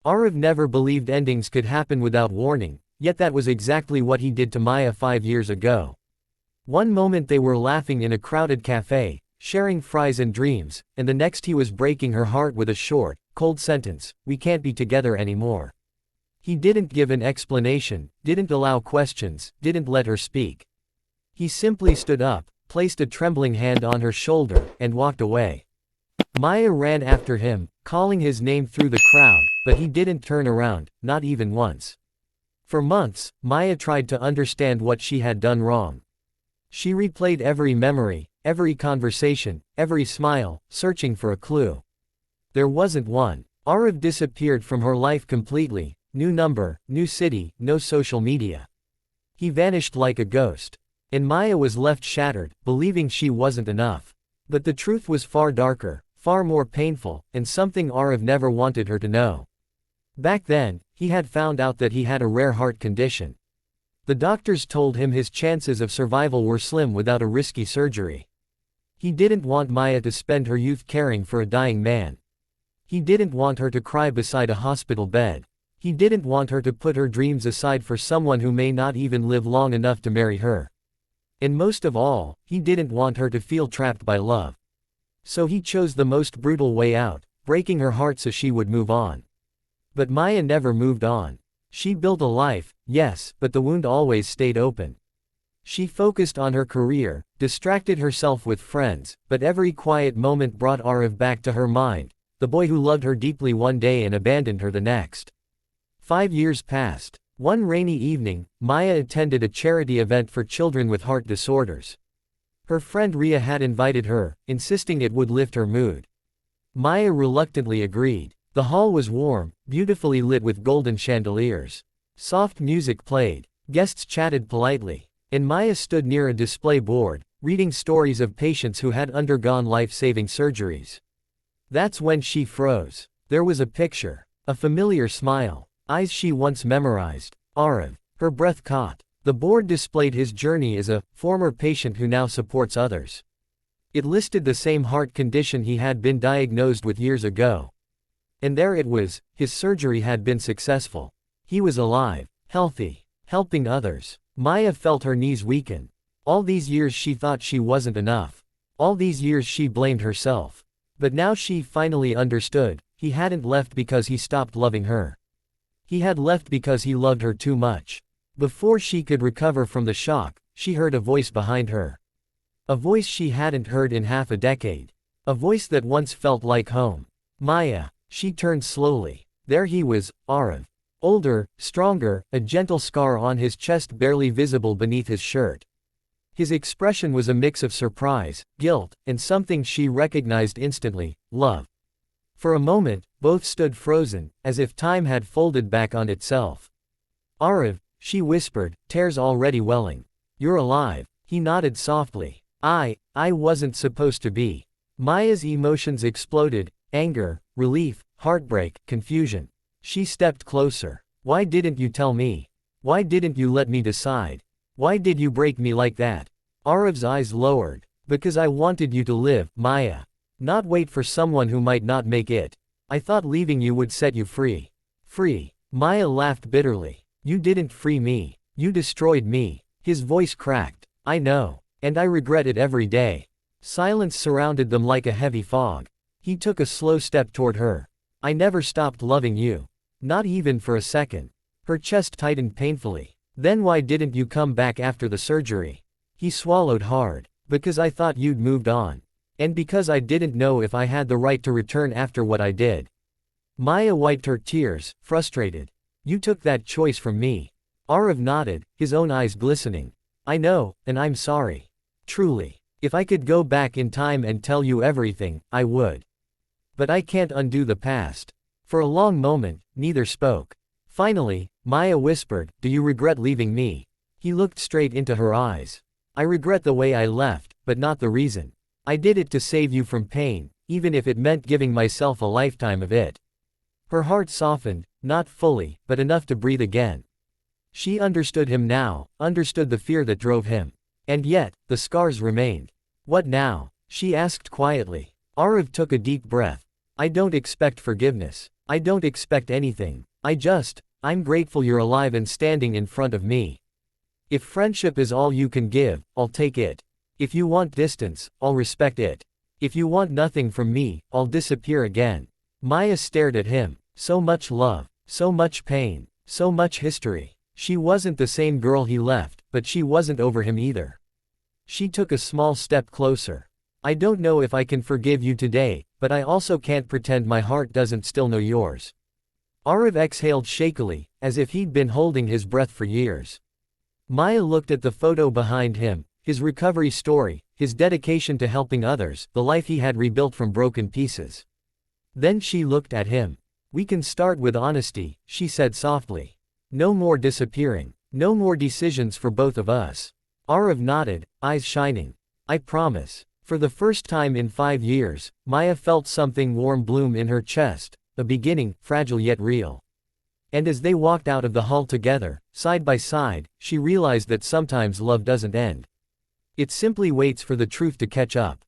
Arav never believed endings could happen without warning, yet that was exactly what he did to Maya 5 years ago. One moment they were laughing in a crowded cafe, sharing fries and dreams, and the next he was breaking her heart with a short, cold sentence, "We can't be together anymore." He didn't give an explanation, didn't allow questions, didn't let her speak. He simply stood up, placed a trembling hand on her shoulder, and walked away. Maya ran after him, calling his name through the crowd, but he didn't turn around, not even once. For months, Maya tried to understand what she had done wrong. She replayed every memory, every conversation, every smile, searching for a clue. There wasn't one. Arav disappeared from her life completely, new number, new city, no social media. He vanished like a ghost. And Maya was left shattered, believing she wasn't enough. But the truth was far darker, far more painful, and something Arav never wanted her to know. Back then, he had found out that he had a rare heart condition. The doctors told him his chances of survival were slim without a risky surgery. He didn't want Maya to spend her youth caring for a dying man. He didn't want her to cry beside a hospital bed. He didn't want her to put her dreams aside for someone who may not even live long enough to marry her. And most of all, he didn't want her to feel trapped by love. So he chose the most brutal way out, breaking her heart so she would move on. But Maya never moved on. She built a life, yes, but the wound always stayed open. She focused on her career, distracted herself with friends, but every quiet moment brought Arav back to her mind, the boy who loved her deeply one day and abandoned her the next. 5 years passed. One rainy evening, Maya attended a charity event for children with heart disorders. Her friend Ria had invited her, insisting it would lift her mood. Maya reluctantly agreed. The hall was warm, beautifully lit with golden chandeliers. Soft music played. Guests chatted politely. And Maya stood near a display board, reading stories of patients who had undergone life-saving surgeries. That's when she froze. There was a picture. A familiar smile. Eyes she once memorized. Arav. Her breath caught. The board displayed his journey as a former patient who now supports others. It listed the same heart condition he had been diagnosed with years ago. And there it was, his surgery had been successful. He was alive, healthy, helping others. Maya felt her knees weaken. All these years she thought she wasn't enough. All these years she blamed herself. But now she finally understood, he hadn't left because he stopped loving her. He had left because he loved her too much. Before she could recover from the shock, she heard a voice behind her. A voice she hadn't heard in half a decade. A voice that once felt like home. Maya. She turned slowly. There he was, Arav. Older, stronger, a gentle scar on his chest barely visible beneath his shirt. His expression was a mix of surprise, guilt, and something she recognized instantly, love. For a moment, both stood frozen, as if time had folded back on itself. Arav, she whispered, tears already welling. You're alive. He nodded softly. I wasn't supposed to be. Maya's emotions exploded, anger, relief, heartbreak, confusion. She stepped closer. Why didn't you tell me? Why didn't you let me decide? Why did you break me like that? Arav's eyes lowered. Because I wanted you to live, Maya. Not wait for someone who might not make it. I thought leaving you would set you free. Free. Maya laughed bitterly. You didn't free me. You destroyed me. His voice cracked. I know. And I regret it every day. Silence surrounded them like a heavy fog. He took a slow step toward her. I never stopped loving you. Not even for a second. Her chest tightened painfully. Then why didn't you come back after the surgery? He swallowed hard. Because I thought you'd moved on. And because I didn't know if I had the right to return after what I did. Maya wiped her tears, frustrated. You took that choice from me. Arav nodded, his own eyes glistening. I know, and I'm sorry. Truly. If I could go back in time and tell you everything, I would. But I can't undo the past. For a long moment, neither spoke. Finally, Maya whispered, do you regret leaving me? He looked straight into her eyes. I regret the way I left, but not the reason. I did it to save you from pain, even if it meant giving myself a lifetime of it. Her heart softened, not fully, but enough to breathe again. She understood him now, understood the fear that drove him. And yet, the scars remained. What now? She asked quietly. Arav took a deep breath. I don't expect forgiveness. I don't expect anything. I'm grateful you're alive and standing in front of me. If friendship is all you can give, I'll take it. If you want distance, I'll respect it. If you want nothing from me, I'll disappear again. Maya stared at him. So much love, so much pain, so much history. She wasn't the same girl he left, but she wasn't over him either. She took a small step closer. I don't know if I can forgive you today, but I also can't pretend my heart doesn't still know yours. Arav exhaled shakily, as if he'd been holding his breath for years. Maya looked at the photo behind him, his recovery story, his dedication to helping others, the life he had rebuilt from broken pieces. Then she looked at him. We can start with honesty, she said softly. No more disappearing. No more decisions for both of us. Arav nodded, eyes shining. I promise. For the first time in 5 years, Maya felt something warm bloom in her chest, a beginning, fragile yet real. And as they walked out of the hall together, side by side, she realized that sometimes love doesn't end. It simply waits for the truth to catch up.